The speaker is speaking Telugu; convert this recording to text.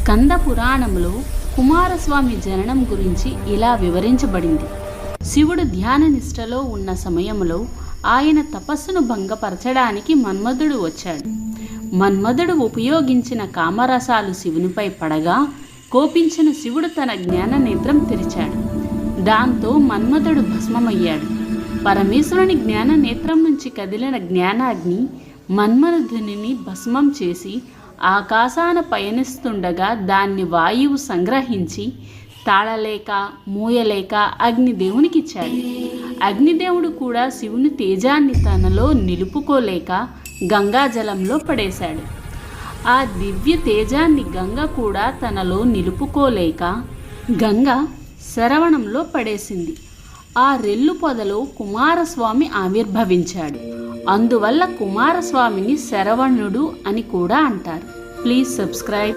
స్కంద పురాణంలో కుమారస్వామి జననం గురించి ఇలా వివరించబడింది. శివుడు ధ్యాన నిష్టలో ఉన్న సమయంలో ఆయన తపస్సును భంగపరచడానికి మన్మధుడు వచ్చాడు. మన్మధుడు ఉపయోగించిన కామరసాలు శివునిపై పడగా కోపించిన శివుడు తన జ్ఞాన నేత్రం తెరిచాడు. దాంతో మన్మధుడు భస్మమయ్యాడు. పరమేశ్వరుని జ్ఞాన నేత్రం నుంచి కదిలిన జ్ఞానాగ్ని మన్మధుని భస్మం చేసి ఆకాశాన పయనిస్తుండగా దాన్ని వాయువు సంగ్రహించి తాళలేక మూయలేక అగ్నిదేవునికిచ్చాడు. అగ్నిదేవుడు కూడా శివుని తేజాన్ని తనలో నిలుపుకోలేక గంగాజలంలో పడేశాడు. ఆ దివ్య తేజాన్ని గంగ కూడా తనలో నిలుపుకోలేక గంగ శరవణంలో పడేసింది. ఆ రెల్లు పొదలో కుమారస్వామి ఆవిర్భవించాడు. అందువల్ల కుమారస్వామిని శరవణుడు అని కూడా అంటారు. Please subscribe.